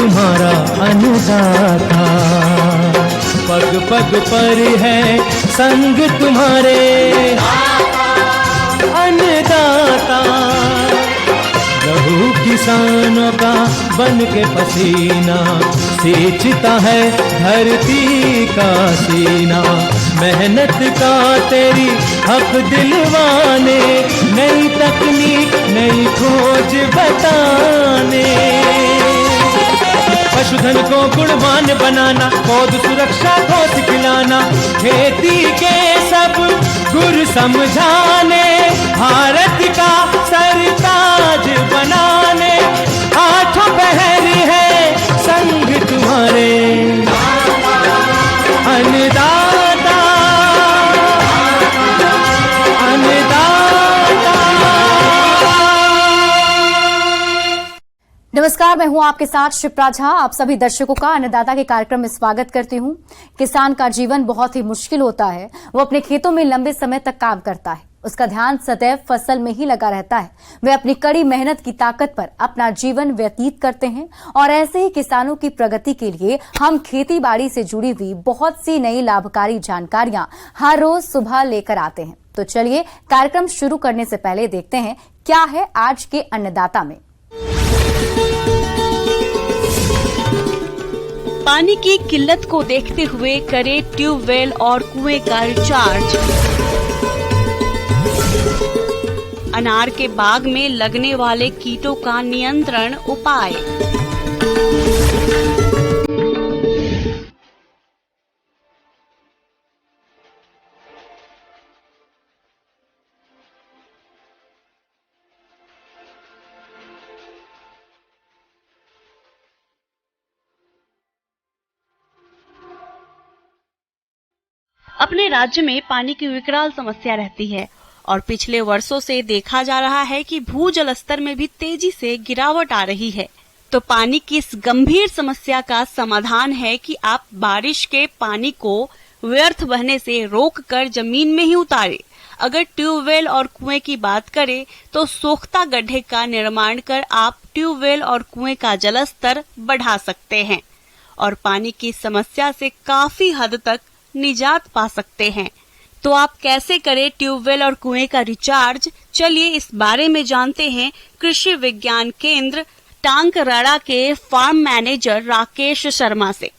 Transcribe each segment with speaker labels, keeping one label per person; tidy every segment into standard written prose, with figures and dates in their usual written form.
Speaker 1: तुम्हारा अन्नदाता, पग पग पर है संग तुम्हारे अन्नदाता। लहू किसानों का बन के पसीना सींचता है धरती का सीना। मेहनत का तेरी हक दिलवाने, नई तकनीक नई खोज बताने। पशुधन को गुणवान बनाना, पौध सुरक्षा को सिखलाना, खेती के सब गुर समझाने, भारत का सरताज बनाने। आठों पहर है संग तुम्हारे अन्नदाता, अन्नदाता।
Speaker 2: नमस्कार, मैं हूं आपके साथ शिप्रा झा। आप सभी दर्शकों का अन्नदाता के कार्यक्रम में स्वागत करती हूं। किसान का जीवन बहुत ही मुश्किल होता है। वो अपने खेतों में लंबे समय तक काम करता है, उसका ध्यान सदैव फसल में ही लगा रहता है। वे अपनी कड़ी मेहनत की ताकत पर अपना जीवन व्यतीत करते हैं और ऐसे ही किसानों की प्रगति के लिए हम खेती बाड़ी से जुड़ी हुई बहुत सी नई लाभकारी जानकारियां हर रोज सुबह लेकर आते हैं। तो चलिए कार्यक्रम शुरू करने से पहले देखते हैं क्या है आज के अन्नदाता में।
Speaker 3: पानी की किल्लत को देखते हुए करे ट्यूबवेल और कुएं का रिचार्ज। अनार के बाग में लगने वाले कीटों का नियंत्रण उपाय। अपने राज्य में पानी की विकराल समस्या रहती है और पिछले वर्षों से देखा जा रहा है कि भूजल स्तर में भी तेजी से गिरावट आ रही है। तो पानी की इस गंभीर समस्या का समाधान है कि आप बारिश के पानी को व्यर्थ बहने से रोककर जमीन में ही उतारें। अगर ट्यूबवेल और कुएं की बात करें तो सोख्ता गड्ढे का निर्माण कर आप ट्यूबवेल और कुएं का जलस्तर बढ़ा सकते हैं और पानी की समस्या से काफी हद तक निजात पा सकते हैं। तो आप कैसे करें ट्यूबवेल और कुएं का रिचार्ज, चलिए इस बारे में जानते हैं कृषि विज्ञान केंद्र टांकराड़ा के फार्म मैनेजर राकेश शर्मा से।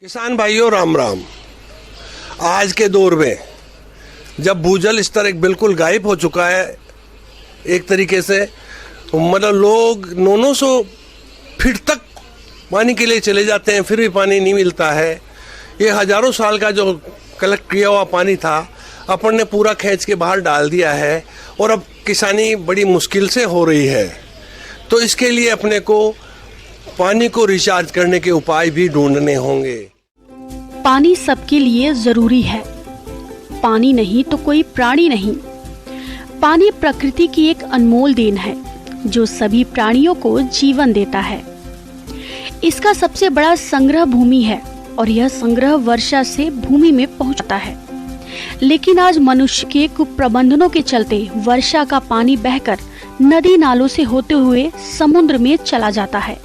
Speaker 4: किसान भाइयों राम राम। आज के दौर में जब भूजल स्तर एक बिल्कुल गायब हो चुका है, एक तरीके से मतलब लोग 900 फीट तक पानी के लिए चले जाते हैं, फिर भी पानी नहीं मिलता है। ये हजारों साल का जो कलेक्ट किया हुआ पानी था अपन ने पूरा खींच के बाहर डाल दिया है और अब किसानी बड़ी मुश्किल से हो रही है। तो इसके लिए अपने को पानी को रिचार्ज करने के उपाय भी ढूंढने होंगे।
Speaker 3: पानी सबके लिए जरूरी है। पानी नहीं तो कोई प्राणी नहीं। पानी प्रकृति की एक अनमोल देन है जो सभी प्राणियों को जीवन देता है। इसका सबसे बड़ा संग्रह भूमि है और यह संग्रह वर्षा से भूमि में पहुंचता है। लेकिन आज मनुष्य के कुप्रबंधनों के चलते वर्षा का पानी बहकर नदी नालों से होते हुए समुद्र में चला जाता है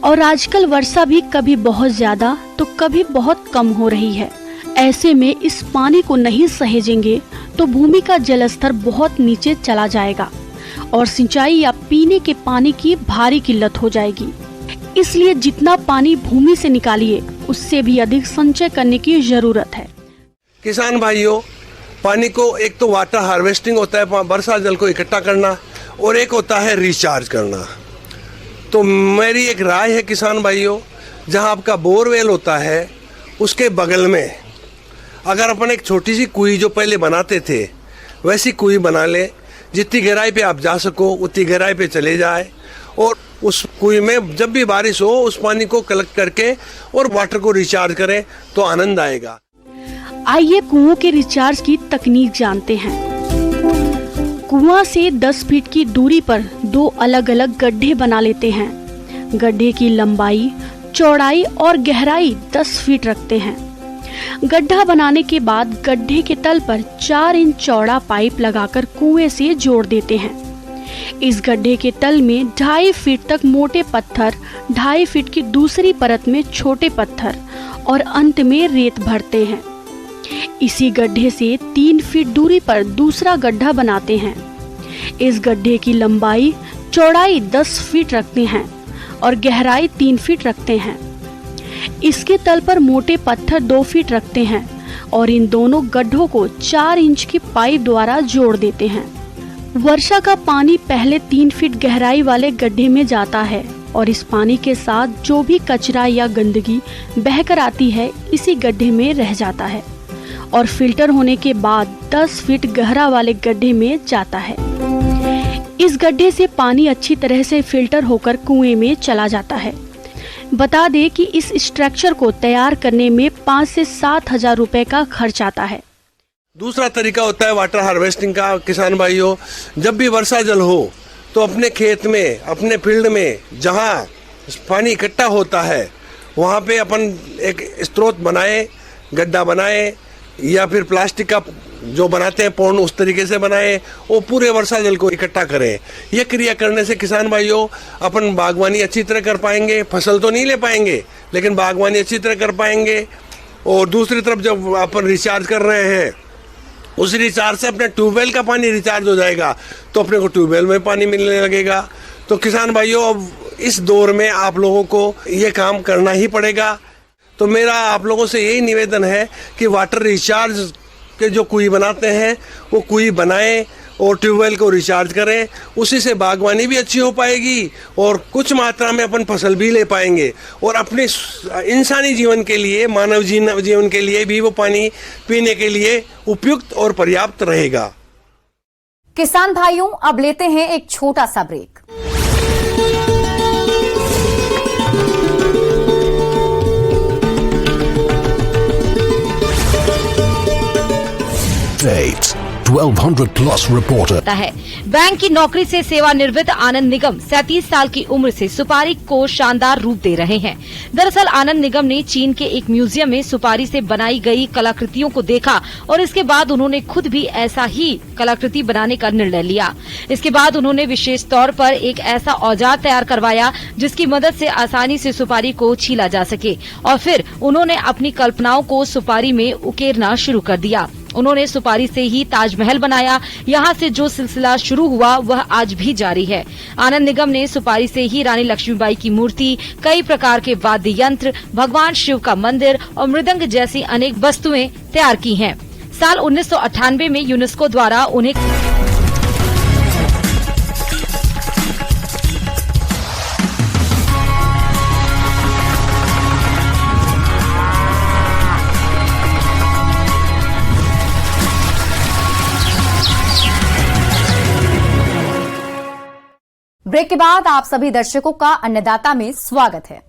Speaker 3: और आजकल वर्षा भी कभी बहुत ज्यादा तो कभी बहुत कम हो रही है। ऐसे में इस पानी को नहीं सहेजेंगे तो भूमि का जलस्तर बहुत नीचे चला जाएगा और सिंचाई या पीने के पानी की भारी किल्लत हो जाएगी। इसलिए जितना पानी भूमि से निकालिए उससे भी अधिक संचय करने की जरूरत है।
Speaker 4: किसान भाइयों, पानी को एक तो वाटर हार्वेस्टिंग होता है, वर्षा जल को इकट्ठा करना, और एक होता है रिचार्ज करना। तो मेरी एक राय है किसान भाइयों, जहां आपका बोरवेल होता है उसके बगल में अगर अपन एक छोटी सी कुई जो पहले बनाते थे वैसी कुई बना ले, जितनी गहराई पे आप जा सको उतनी गहराई पे चले जाए और उस कुई में जब भी बारिश हो उस पानी को कलेक्ट करके और वाटर को रिचार्ज करें तो आनंद आएगा।
Speaker 3: आइए कुओं के रिचार्ज की तकनीक जानते हैं। कुआं से 10 फीट की दूरी पर 2 अलग अलग गड्ढे बना लेते हैं। गड्ढे की लंबाई, चौड़ाई और गहराई 10 फीट रखते हैं। गड्ढा बनाने के बाद गड्ढे के तल पर 4 इंच चौड़ा पाइप लगाकर कुएं से जोड़ देते हैं। इस गड्ढे के तल में 2.5 फीट तक मोटे पत्थर, 2.5 फीट की दूसरी परत में छोटे पत्थर और अंत में रेत भरते हैं। इसी गड्ढे से 3 फीट दूरी पर दूसरा गड्ढा बनाते हैं। इस गड्ढे की लंबाई, चौड़ाई 10 फीट रखते हैं और गहराई 3 फीट रखते हैं। इसके तल पर मोटे पत्थर 2 फीट रखते हैं और इन दोनों गड्ढों को 4 इंच की पाइप द्वारा जोड़ देते हैं। वर्षा का पानी पहले 3 फीट गहराई वाले गड्ढे में जाता है और इस पानी के साथ जो भी कचरा या गंदगी बहकर आती है इसी गड्ढे में रह जाता है और फिल्टर होने के बाद 10 फीट गहरा वाले गड्ढे में जाता है। इस गड्ढे से पानी अच्छी तरह से फिल्टर होकर कुएं में चला जाता है। बता दें कि इस स्ट्रक्चर को तैयार करने में 5 से 7 हजार रुपए का खर्च आता है।
Speaker 4: दूसरा तरीका होता है वाटर हार्वेस्टिंग का। किसान भाइयों, जब भी वर्षा जल हो तो अपने खेत में, अपने फील्ड में जहाँ पानी इकट्ठा होता है वहाँ पे अपन एक स्रोत बनाए, गड्ढा बनाए या फिर प्लास्टिक का जो बनाते हैं पौंड उस तरीके से बनाए, वो पूरे वर्षा जल को इकट्ठा करें। ये क्रिया करने से किसान भाइयों अपन बागवानी अच्छी तरह कर पाएंगे। फसल तो नहीं ले पाएंगे लेकिन बागवानी अच्छी तरह कर पाएंगे। और दूसरी तरफ जब अपन रिचार्ज कर रहे हैं उस रिचार्ज से अपने ट्यूबवेल का पानी रिचार्ज हो जाएगा तो अपने को ट्यूबवेल में पानी मिलने लगेगा। तो किसान भाइयों, अब इस दौर में आप लोगों को ये काम करना ही पड़ेगा। तो मेरा आप लोगों से यही निवेदन है कि वाटर रिचार्ज के जो कुएं बनाते हैं वो कुएं बनाएं और ट्यूबवेल को रिचार्ज करें। उसी से बागवानी भी अच्छी हो पाएगी और कुछ मात्रा में अपन फसल भी ले पाएंगे और अपने इंसानी जीवन के लिए, मानव जीवन के लिए भी वो पानी पीने के लिए उपयुक्त और पर्याप्त रहेगा।
Speaker 2: किसान भाइयों, अब लेते हैं एक छोटा सा ब्रेक।
Speaker 5: Update 1200 plus reporter
Speaker 6: है। बैंक की नौकरी से सेवानिवृत्त आनंद निगम 37 साल की उम्र से सुपारी को शानदार रूप दे रहे हैं। दरअसल आनंद निगम ने चीन के एक म्यूजियम में सुपारी से बनाई गई कलाकृतियों को देखा और इसके बाद उन्होंने खुद भी ऐसा ही कलाकृति बनाने का निर्णय लिया। इसके बाद उन्होंने विशेष तौर पर एक ऐसा औजार तैयार करवाया जिसकी मदद से आसानी से सुपारी को छीला जा सके और फिर उन्होंने अपनी कल्पनाओं को सुपारी में उकेरना शुरू कर दिया। उन्होंने सुपारी से ही ताजमहल बनाया। यहाँ से जो सिलसिला शुरू हुआ वह आज भी जारी है। आनंद निगम ने सुपारी से ही रानी लक्ष्मीबाई की मूर्ति, कई प्रकार के वाद्य यंत्र, भगवान शिव का मंदिर और मृदंग जैसी अनेक वस्तुएं तैयार की हैं। साल 1998 में यूनेस्को द्वारा उन्हें
Speaker 2: ब्रेक के बाद आप सभी दर्शकों का अन्नदाता में स्वागत है।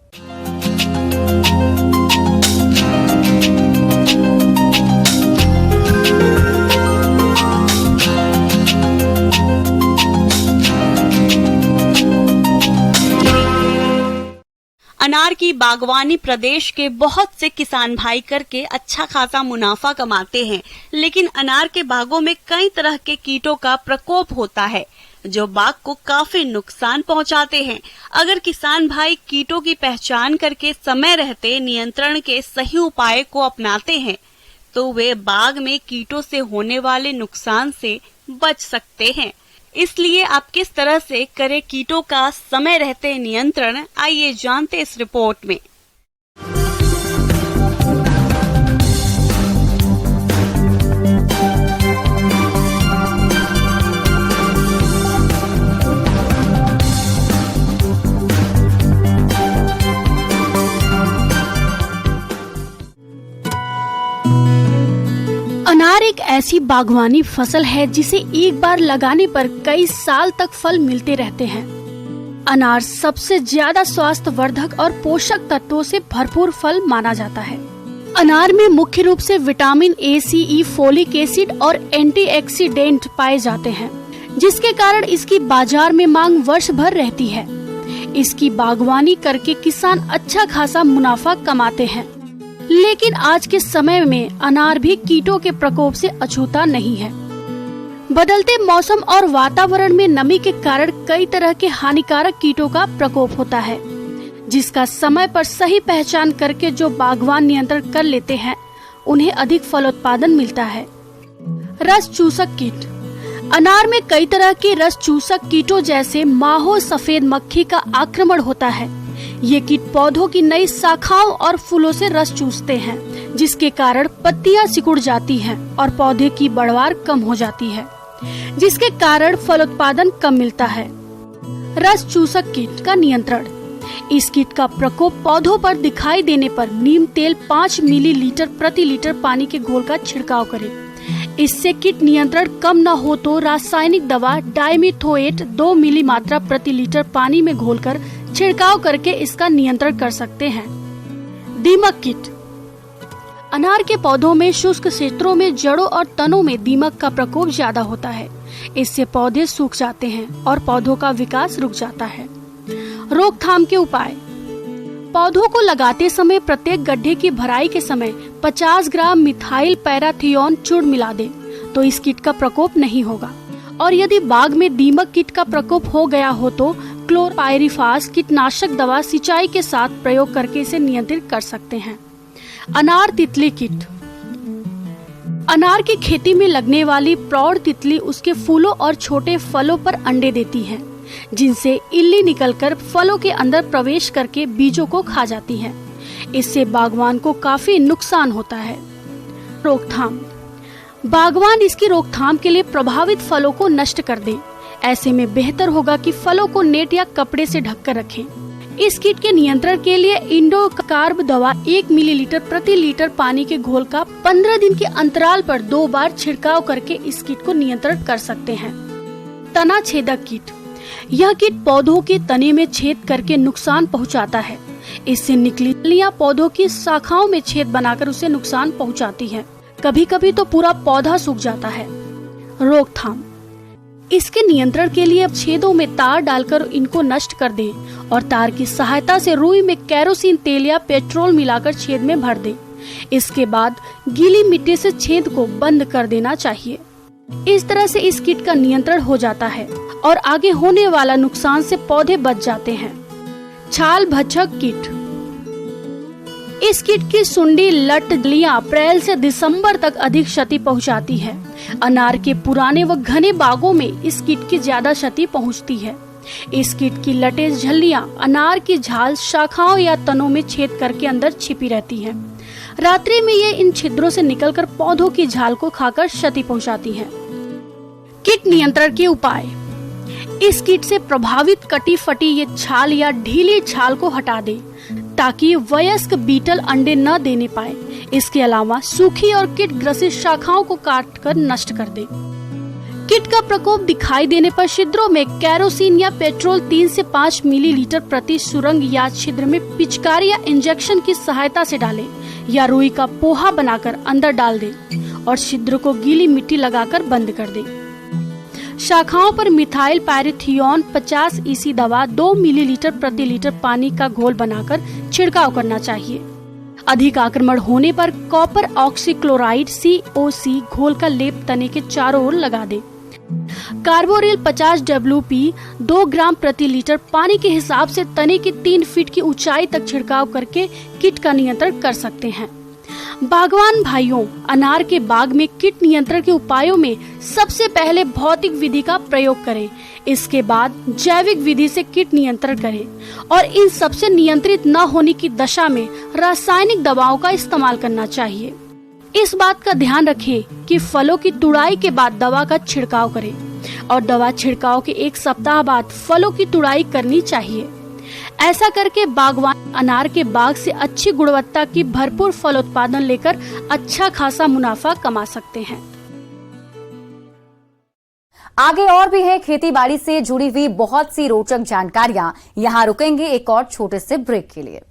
Speaker 7: अनार की बागवानी प्रदेश के बहुत से किसान भाई करके अच्छा खासा मुनाफा कमाते हैं, लेकिन अनार के बागों में कई तरह के कीटों का प्रकोप होता है जो बाग को काफी नुकसान पहुंचाते हैं। अगर किसान भाई कीटों की पहचान करके समय रहते नियंत्रण के सही उपाय को अपनाते हैं तो वे बाग में कीटों से होने वाले नुकसान से बच सकते हैं। इसलिए आप किस तरह से करें कीटों का समय रहते नियंत्रण, आइए जानते इस रिपोर्ट में।
Speaker 3: अनार एक ऐसी बागवानी फसल है जिसे एक बार लगाने पर कई साल तक फल मिलते रहते हैं। अनार सबसे ज्यादा स्वास्थ्यवर्धक और पोषक तत्वों से भरपूर फल माना जाता है। अनार में मुख्य रूप से vitamin A, C, E, folic acid और एंटीऑक्सीडेंट पाए जाते हैं, जिसके कारण इसकी बाजार में मांग वर्ष भर रहती है। इसकी बागवानी करके किसान अच्छा खासा मुनाफा कमाते हैं। लेकिन आज के समय में अनार भी कीटों के प्रकोप से अछूता नहीं है। बदलते मौसम और वातावरण में नमी के कारण कई तरह के हानिकारक कीटों का प्रकोप होता है, जिसका समय पर सही पहचान करके जो बागवान नियंत्रण कर लेते हैं उन्हें अधिक फलोत्पादन मिलता है। रस चूसक कीट। अनार में कई तरह के रस चूसक कीटों जैसे माहो सफेद मक्खी का आक्रमण होता है। ये कीट पौधों की नई शाखाओं और फूलों से रस चूसते हैं, जिसके कारण पत्तियां सिकुड़ जाती हैं और पौधे की बढ़वार कम हो जाती है, जिसके कारण फलोत्पादन कम मिलता है। रस चूसक कीट का नियंत्रण। इस कीट का प्रकोप पौधों पर दिखाई देने पर नीम तेल 5 मिलीलीटर प्रति लीटर पानी के घोल का छिड़काव करें। इससे कीट नियंत्रण कम न हो तो रासायनिक दवा डाइमिथोएट 2 मिली मात्रा प्रति लीटर पानी में घोलकर छिड़काव करके इसका नियंत्रण कर सकते हैं। दीमक कीट। अनार के पौधों में शुष्क क्षेत्रों में जड़ों और तनों में दीमक का प्रकोप ज्यादा होता है। इससे पौधे सूख जाते हैं और पौधों का विकास रुक जाता है। रोकथाम के उपाय। पौधों को लगाते समय प्रत्येक गड्ढे की भराई के समय 50 ग्राम मिथाइल पैराथियोन चूर्ण मिला दें तो इस कीट का प्रकोप नहीं होगा। और यदि बाग में दीमक कीट का प्रकोप हो गया हो तो क्लोरपाइरिफास कीटनाशक दवा सिंचाई के साथ प्रयोग करके इसे नियंत्रित कर सकते हैं। अनार तितली कीट। अनार की खेती में लगने वाली प्रौढ़ तितली उसके फूलों और छोटे फलों पर अंडे देती है, जिनसे इल्ली निकलकर फलों के अंदर प्रवेश करके बीजों को खा जाती है। इससे बागवान को काफी नुकसान होता है। रोकथाम। बागवान इसकी रोकथाम के लिए प्रभावित फलों को नष्ट कर दे। ऐसे में बेहतर होगा कि फलों को नेट या कपड़े से ढककर रखें। इस कीट के नियंत्रण के लिए इंडोकार्ब दवा 1 मिलीलीटर प्रति लीटर पानी के घोल का 15 दिन के अंतराल पर 2 बार छिड़काव करके इस कीट को नियंत्रण कर सकते हैं। तना छेदक कीट। यह कीट पौधों के तने में छेद करके नुकसान पहुंचाता है। इससे निकली फलियां पौधों की शाखाओं में छेद बनाकर उसे नुकसान पहुंचाती है। कभी कभी तो पूरा पौधा सूख जाता है। रोकथाम। इसके नियंत्रण के लिए छेदों में तार डालकर इनको नष्ट कर दें और तार की सहायता से रुई में केरोसिन तेल या पेट्रोल मिलाकर छेद में भर दें। इसके बाद गीली मिट्टी से छेद को बंद कर देना चाहिए। इस तरह से इस कीट का नियंत्रण हो जाता है और आगे होने वाला नुकसान से पौधे बच जाते हैं। छाल भक्षक कीट। इस कीट की सुंडी लटलियां अप्रैल से दिसंबर तक अधिक क्षति पहुंचाती है। अनार के पुराने व घने बागों में इस कीट की ज्यादा क्षति पहुंचती है। इस कीट की लटे झल्लियां अनार की झाल शाखाओं या तनों में छेद करके अंदर छिपी रहती हैं। रात्रि में ये इन छिद्रों से निकलकर पौधों की झाल को खाकर क्षति पहुंचाती हैं। कीट नियंत्रण के उपाय। इस कीट से प्रभावित कटी फटी ये छाल या ढीली छाल को हटा दे ताकि वयस्क बीटल अंडे न देने पाए। इसके अलावा सूखी और कीट ग्रसित शाखाओं को काटकर नष्ट कर दे। कीट का प्रकोप दिखाई देने पर छिद्रों में केरोसिन या पेट्रोल 3 से 5 मिलीलीटर प्रति सुरंग या छिद्र में पिचकारी या इंजेक्शन की सहायता से डालें या रुई का पोहा बनाकर अंदर डाल दें और छिद्र को गीली मिट्टी लगाकर बंद कर दें। शाखाओं पर मिथाइल पैराथियोन 50 ईसी दवा 2 मिलीलीटर प्रति लीटर पानी का घोल बनाकर छिड़काव करना चाहिए। अधिक आक्रमण होने पर कॉपर ऑक्सीक्लोराइड COC घोल का लेप तने के चारों ओर लगा दे। कार्बोरिल 50 WP 2 ग्राम प्रति लीटर पानी के हिसाब से तने की 3 फीट की ऊंचाई तक छिड़काव करके कीट का नियंत्रण कर सकते हैं। बागवान भाइयों, अनार के बाग में कीट नियंत्रण के उपायों में सबसे पहले भौतिक विधि का प्रयोग करें। इसके बाद जैविक विधि से कीट नियंत्रण करें और इन सबसे नियंत्रित न होने की दशा में रासायनिक दवाओं का इस्तेमाल करना चाहिए। इस बात का ध्यान रखें कि फलों की तुड़ाई के बाद दवा का छिड़काव करें और दवा छिड़काव के 1 सप्ताह बाद फलों की तुड़ाई करनी चाहिए। ऐसा करके बागवान अनार के बाग से अच्छी गुणवत्ता की भरपूर फलोत्पादन लेकर अच्छा खासा मुनाफा कमा सकते हैं।
Speaker 2: आगे और भी है खेती बाड़ी से जुड़ी हुई बहुत सी रोचक जानकारियां। यहां रुकेंगे एक और छोटे से ब्रेक के लिए।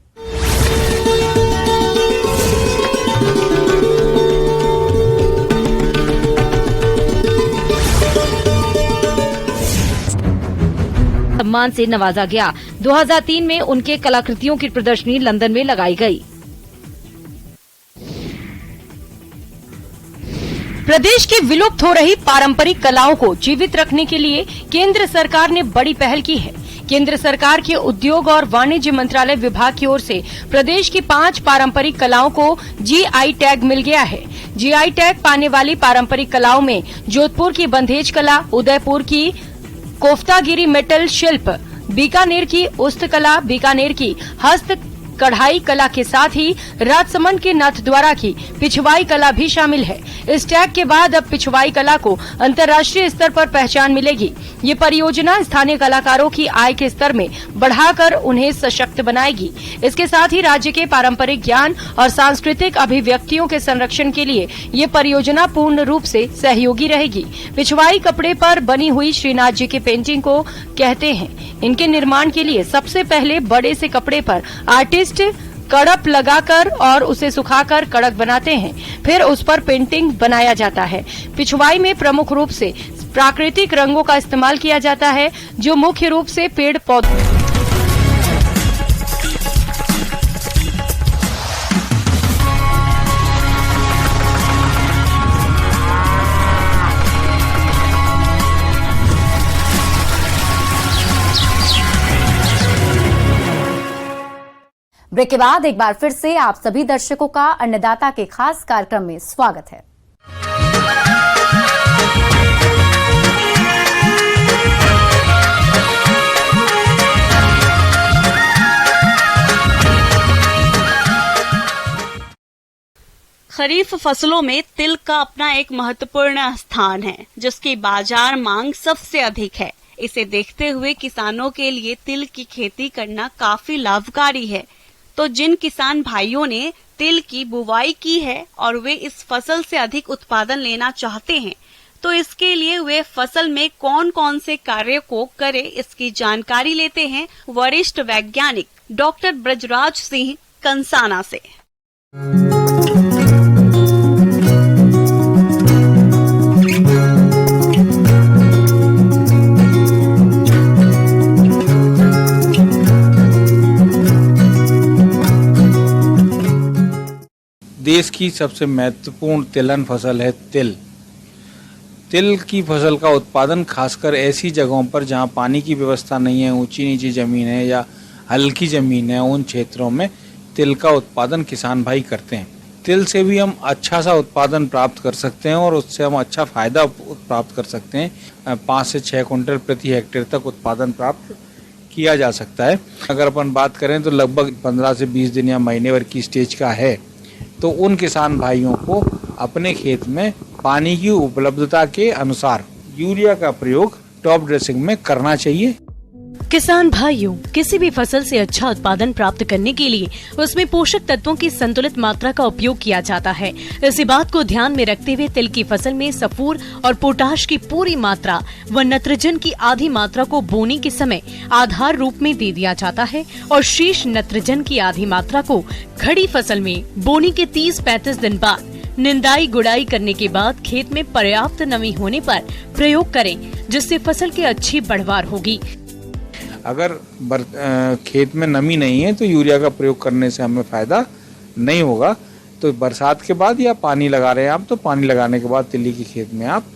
Speaker 6: सम्मान से नवाजा गया। 2003 में उनके कलाकृतियों की प्रदर्शनी लंदन में लगाई गई। प्रदेश की विलुप्त हो रही पारंपरिक कलाओं को जीवित रखने के लिए केंद्र सरकार ने बड़ी पहल की है। केंद्र सरकार के उद्योग और वाणिज्य मंत्रालय विभाग की ओर से प्रदेश की 5 पारंपरिक कलाओं को GI टैग मिल गया है। GI टैग पाने वाली पारंपरिक कलाओं में जोधपुर की बंधेज कला, उदयपुर की कोफ्तागिरी मेटल शिल्प, बीकानेर की उस्त कला, बीकानेर की हस्त कढ़ाई कला के साथ ही राजसमंद के नाथद्वारा की पिछवाई कला भी शामिल है। इस टैग के बाद अब पिछवाई कला को अंतर्राष्ट्रीय स्तर पर पहचान मिलेगी। ये परियोजना स्थानीय कलाकारों की आय के स्तर में बढ़ाकर उन्हें सशक्त बनाएगी। इसके साथ ही राज्य के पारंपरिक ज्ञान और सांस्कृतिक अभिव्यक्तियों के संरक्षण के लिए ये परियोजना पूर्ण रूप से सहयोगी रहेगी। पिछवाई कपड़े पर बनी हुई श्रीनाथ जी की पेंटिंग को कहते हैं। इनके निर्माण के लिए सबसे पहले बड़े से कपड़े पर आर्टिस्ट कड़प लगाकर और उसे सुखाकर कड़क बनाते हैं, फिर उस पर पेंटिंग बनाया जाता है। पिछवाई में प्रमुख रूप से प्राकृतिक रंगों का इस्तेमाल किया जाता है, जो मुख्य रूप से पेड़ पौधे
Speaker 2: ब्रेक के बाद एक बार फिर से आप सभी दर्शकों का अन्नदाता के खास कार्यक्रम में स्वागत है।
Speaker 7: खरीफ फसलों में तिल का अपना एक महत्वपूर्ण स्थान है, जिसकी बाजार मांग सबसे अधिक है। इसे देखते हुए किसानों के लिए तिल की खेती करना काफी लाभकारी है। तो जिन किसान भाइयों ने तिल की बुवाई की है और वे इस फसल से अधिक उत्पादन लेना चाहते हैं, तो इसके लिए वे फसल में कौन कौन से कार्य को करें, इसकी जानकारी लेते हैं वरिष्ठ वैज्ञानिक डॉक्टर ब्रजराज सिंह कंसाना से।
Speaker 8: देश की सबसे महत्वपूर्ण तिलहन फसल है तिल। तिल की फसल का उत्पादन खासकर ऐसी जगहों पर जहां पानी की व्यवस्था नहीं है, ऊंची नीची जमीन है या हल्की जमीन है, उन क्षेत्रों में तिल का उत्पादन किसान भाई करते हैं। तिल से भी हम अच्छा सा उत्पादन प्राप्त कर सकते हैं और उससे हम अच्छा फायदा प्राप्त कर सकते हैं। 5 से 6 क्विंटल प्रति हेक्टेयर तक उत्पादन प्राप्त किया जा सकता है। अगर अपन बात करें तो लगभग 15 से 20 दिन या महीने भर की स्टेज का है, तो उन किसान भाइयों को अपने खेत में पानी की उपलब्धता के अनुसार यूरिया का प्रयोग टॉप ड्रेसिंग में करना चाहिए।
Speaker 9: किसान भाइयों, किसी भी फसल से अच्छा उत्पादन प्राप्त करने के लिए उसमें पोषक तत्वों की संतुलित मात्रा का उपयोग किया जाता है। इसी बात को ध्यान में रखते हुए तिल की फसल में सल्फर और पोटाश की पूरी मात्रा व नत्रजन की आधी मात्रा को बोने के समय आधार रूप में दे दिया जाता है और शेष नत्रजन की आधी मात्रा को खड़ी फसल में बोने के 30-35 दिन बाद निंदाई गुड़ाई करने के बाद खेत में पर्याप्त नमी होने पर प्रयोग करें, जिससे फसल की अच्छी बढ़वार होगी।
Speaker 8: अगर खेत में नमी नहीं है तो यूरिया का प्रयोग करने से हमें फायदा नहीं होगा। तो बरसात के बाद या पानी लगा रहे हैं आप, तो पानी लगाने के बाद तिल्ली की खेत में आप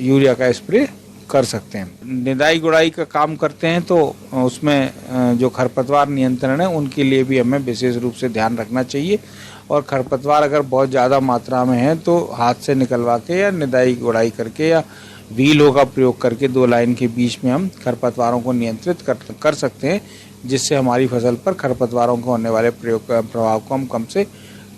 Speaker 8: यूरिया का स्प्रे कर सकते हैं। निदाई गुड़ाई का काम करते हैं तो उसमें जो खरपतवार नियंत्रण है उनके लिए भी हमें विशेष रूप से ध्यान रखना चाहिए। और खरपतवार अगर बहुत ज़्यादा मात्रा में है तो हाथ से निकलवा के या निदाई गुड़ाई करके या व्हीलों का प्रयोग करके 2 लाइन के बीच में हम खरपतवारों को नियंत्रित कर सकते हैं, जिससे हमारी फसल पर खरपतवारों को होने वाले प्रभाव को हम कम से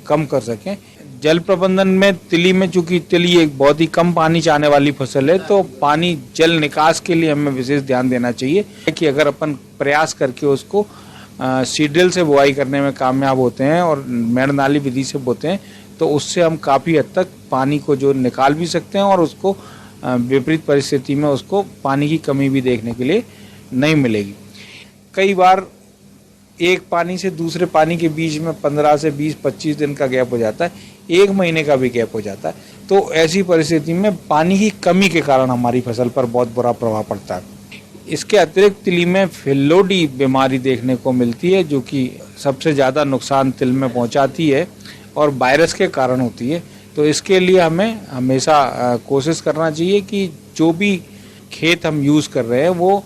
Speaker 8: कम कर सकें। जल प्रबंधन में तिली में, चूंकि तिली एक बहुत ही कम पानी चाहने वाली फसल है, तो पानी जल निकास के लिए हमें विशेष ध्यान देना चाहिए कि अगर अपन प्रयास करके उसको सीड्रिल से बुआई करने में कामयाब होते हैं और मेड़ नाली विधि से बोते हैं, तो उससे हम काफ़ी हद तक पानी को जो निकाल भी सकते हैं और उसको विपरीत परिस्थिति में उसको पानी की कमी भी देखने के लिए नहीं मिलेगी। कई बार एक पानी से दूसरे पानी के बीच में 15 से 20-25 दिन का गैप हो जाता है, 1 महीने का भी गैप हो जाता है। तो ऐसी परिस्थिति में पानी की कमी के कारण हमारी फसल पर बहुत बुरा प्रभाव पड़ता है। इसके अतिरिक्त तिली में फिल्लोडी बीमारी देखने को मिलती है, जो कि सबसे ज़्यादा नुकसान तिल में पहुंचाती है और वायरस के कारण होती है। तो इसके लिए हमें हमेशा कोशिश करना चाहिए कि जो भी खेत हम यूज़ कर रहे हैं वो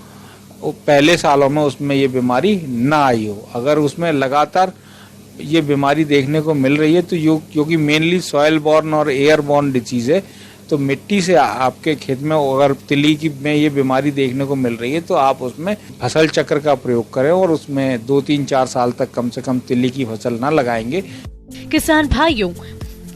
Speaker 8: पहले सालों में उसमें ये बीमारी ना आई हो। अगर उसमें लगातार ये बीमारी देखने को मिल रही है तो क्योंकि मेनली सॉयल बॉर्न और एयर बॉर्न डिजीज़ है, तो मिट्टी से आपके खेत में अगर तिली की में ये बीमारी देखने को मिल रही है तो आप उसमें फसल चक्र का प्रयोग करें और उसमें 2, 3, 4 साल तक कम से कम तिली की फसल ना लगाएंगे।
Speaker 9: किसान भाइयों,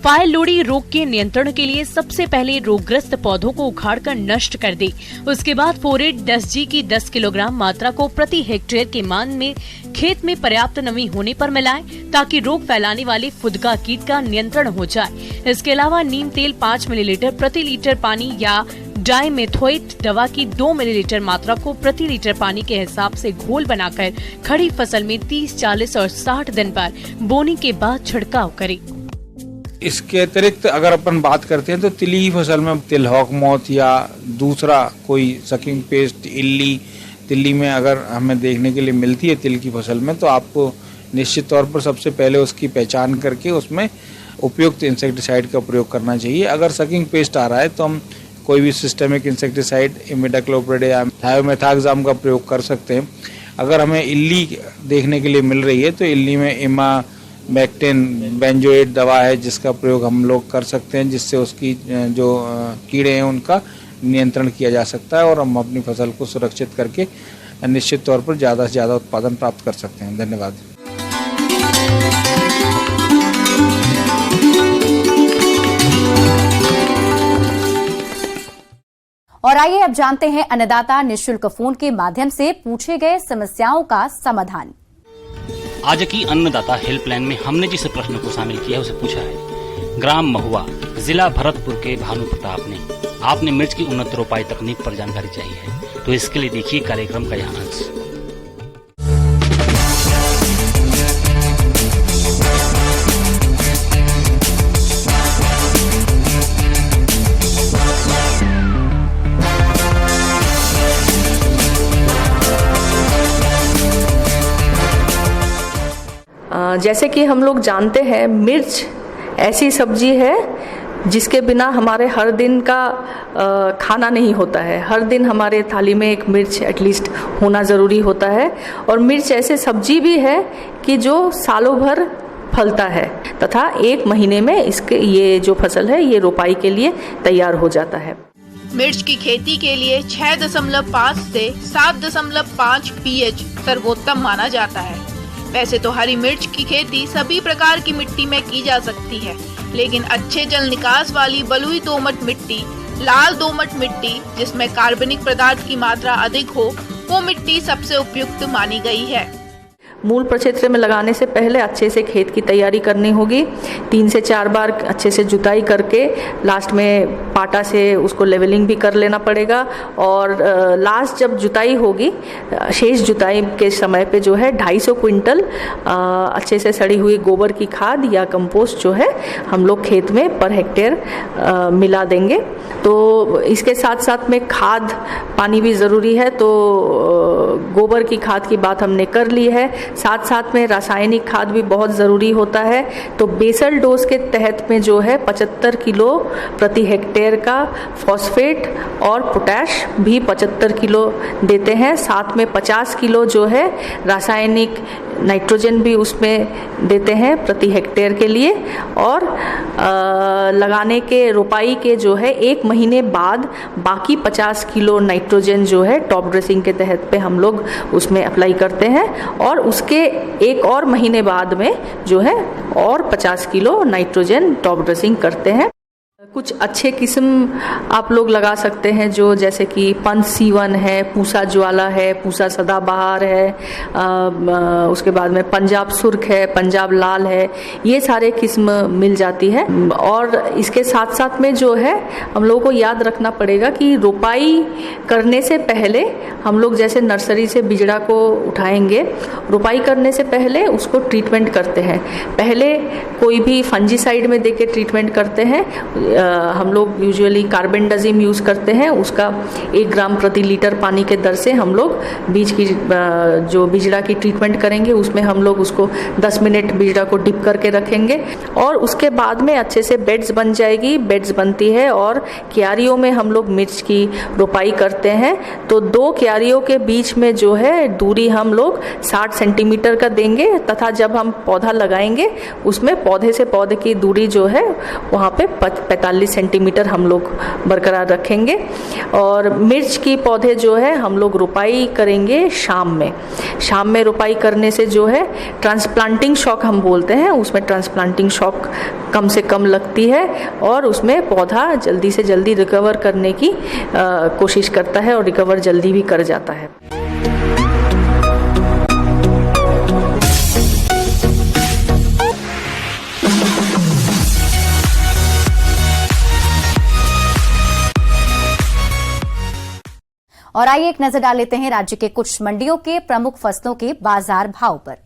Speaker 9: फाइल लोडी रोग के नियंत्रण के लिए सबसे पहले रोगग्रस्त पौधों को उखाड़कर नष्ट कर दे। उसके बाद फोरेट 10G की 10 किलोग्राम मात्रा को प्रति हेक्टेयर के मान में खेत में पर्याप्त नमी होने पर मिलाएं, ताकि रोग फैलाने वाले फुदका कीट का नियंत्रण हो जाए। इसके अलावा नीम तेल 5 मिलीलीटर प्रति लीटर पानी या डाइमेथोएट दवा की 2 मिलीलीटर मात्रा को प्रति लीटर पानी के हिसाब से घोल बनाकर खड़ी फसल में 30, 40 और 60 दिन पर बोनी के बाद छिड़काव करें।
Speaker 8: इसके अतिरिक्त अगर अपन बात करते हैं तो तिली की फसल में तिलहौक मौत या दूसरा कोई सकिंग पेस्ट, इल्ली तिल्ली में अगर हमें देखने के लिए मिलती है तिल की फसल में, तो आपको निश्चित तौर पर सबसे पहले उसकी पहचान करके उसमें उपयुक्त इंसेक्टिसाइड का प्रयोग करना चाहिए। अगर सकिंग पेस्ट आ रहा है तो हम कोई भी सिस्टेमिक इंसेक्टिसाइड इमिडाक्लोप्रिड या थायोमेथाक्साम का प्रयोग कर सकते हैं। अगर हमें इल्ली देखने के लिए मिल रही है तो इल्ली में इमामेक्टिन बेंजोएट दवा है जिसका प्रयोग हम लोग कर सकते हैं, जिससे उसकी जो कीड़े हैं उनका नियंत्रण किया जा सकता है और हम अपनी फसल को सुरक्षित करके निश्चित तौर पर ज़्यादा से ज़्यादा उत्पादन प्राप्त कर सकते हैं। धन्यवाद।
Speaker 2: और आइए अब जानते हैं अन्नदाता निःशुल्क फोन के माध्यम से पूछे गए समस्याओं का समाधान।
Speaker 10: आज की अन्नदाता हेल्पलाइन में हमने जिस प्रश्न को शामिल किया है उसे पूछा है ग्राम महुआ, जिला भरतपुर के भानु प्रताप ने। आपने मिर्च की उन्नत रोपाई तकनीक पर जानकारी चाहिए है, तो इसके लिए देखिए कार्यक्रम का यह अंश।
Speaker 11: जैसे कि हम लोग जानते हैं, मिर्च ऐसी सब्जी है जिसके बिना हमारे हर दिन का खाना नहीं होता है। हर दिन हमारे थाली में एक मिर्च एटलीस्ट होना ज़रूरी होता है। और मिर्च ऐसे सब्जी भी है कि जो सालों भर फलता है तथा 1 महीने में इसके ये जो फसल है ये रोपाई के लिए तैयार हो जाता है।
Speaker 12: मिर्च की खेती के लिए 6.5 से 7.5 pH सर्वोत्तम माना जाता है। वैसे तो हरी मिर्च की खेती सभी प्रकार की मिट्टी में की जा सकती है, लेकिन अच्छे जल निकास वाली बलुई दोमट मिट्टी, लाल दोमट मिट्टी जिसमें कार्बनिक पदार्थ की मात्रा अधिक हो, वो मिट्टी सबसे उपयुक्त मानी गई है।
Speaker 11: मूल प्रक्षेत्र में लगाने से पहले अच्छे से खेत की तैयारी करनी होगी। 3 से 4 बार अच्छे से जुताई करके लास्ट में पाटा से उसको लेवलिंग भी कर लेना पड़ेगा। और लास्ट जब जुताई होगी, शेष जुताई के समय पे जो है 250 क्विंटल अच्छे से सड़ी हुई गोबर की खाद या कंपोस्ट जो है हम लोग खेत में पर हेक्टेयर मिला देंगे। तो इसके साथ साथ में खाद पानी भी ज़रूरी है। तो गोबर की खाद की बात हमने कर ली है, साथ साथ में रासायनिक खाद भी बहुत ज़रूरी होता है। तो बेसल डोज के तहत में जो है 75 किलो प्रति हेक्टेयर का फॉस्फेट और पोटैश भी 75 किलो देते हैं। साथ में 50 किलो जो है रासायनिक नाइट्रोजन भी उसमें देते हैं प्रति हेक्टेयर के लिए। और लगाने के रोपाई के जो है 1 महीने बाद बाकी 50 किलो नाइट्रोजन जो है टॉप ड्रेसिंग के तहत पे हम लोग उसमें अप्लाई करते हैं। और उसके 1 और महीने बाद में जो है और 50 किलो नाइट्रोजन टॉप ड्रेसिंग करते हैं। कुछ अच्छे किस्म आप लोग लगा सकते हैं, जो जैसे कि पंच C1 है, पूसा ज्वाला है, पूसा सदाबहार है, उसके बाद में पंजाब सुर्ख है, पंजाब लाल है, ये सारे किस्म मिल जाती है। और इसके साथ साथ में जो है हम लोगों को याद रखना पड़ेगा कि रोपाई करने से पहले हम लोग जैसे नर्सरी से बिजड़ा को उठाएंगे, रोपाई करने से पहले उसको ट्रीटमेंट करते हैं। पहले कोई भी फंजीसाइड में देके ट्रीटमेंट करते हैं। हम लोग यूजुअली कार्बेंडाजिम यूज़ करते हैं, उसका 1 ग्राम प्रति लीटर पानी के दर से हम लोग बीज की जो बिजड़ा की ट्रीटमेंट करेंगे, उसमें हम लोग उसको 10 मिनट बिजड़ा को डिप करके रखेंगे और उसके बाद में अच्छे से बेड्स बन जाएगी। बेड्स बनती है और क्यारियों में हम लोग मिर्च की रोपाई करते हैं। तो 2 क्यारियों के बीच में जो है दूरी हम लोग 60 सेंटीमीटर का देंगे तथा जब हम पौधा लगाएंगे उसमें पौधे से पौधे की दूरी जो है वहाँ पे 45 सेंटीमीटर हम लोग बरकरार रखेंगे। और मिर्च की पौधे जो है हम लोग रोपाई करेंगे शाम में रोपाई करने से जो है ट्रांसप्लांटिंग शॉक हम बोलते हैं, उसमें ट्रांसप्लांटिंग शॉक कम से कम लगती है और उसमें पौधा जल्दी से जल्दी रिकवर करने की कोशिश करता है और रिकवर जल्दी भी कर जाता है।
Speaker 2: और आइए एक नजर डाल लेते हैं राज्य के कुछ मंडियों के प्रमुख फसलों के बाजार भाव पर।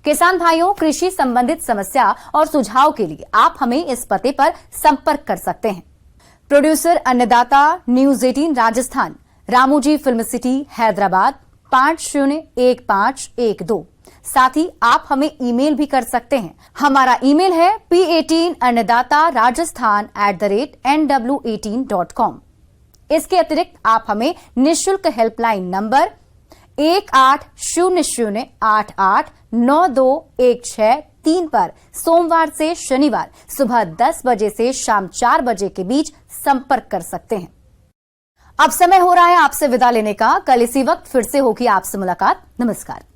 Speaker 2: किसान भाइयों, कृषि संबंधित समस्या और सुझाव के लिए आप हमें इस पते पर संपर्क कर सकते हैं। प्रोड्यूसर अन्नदाता news 18 Rajasthan, Ramoji film city Hyderabad 501512। साथ ही आप हमें ईमेल भी कर सकते हैं। हमारा ईमेल है p18annadatarajasthan@nw18.com। इसके अतिरिक्त आप हमें निःशुल्क हेल्पलाइन नंबर 1800889216 पर सोमवार से शनिवार सुबह 10 बजे से शाम 4 बजे के बीच संपर्क कर सकते हैं। अब समय हो रहा है आपसे विदा लेने का। कल इसी वक्त फिर से होगी आपसे मुलाकात। नमस्कार।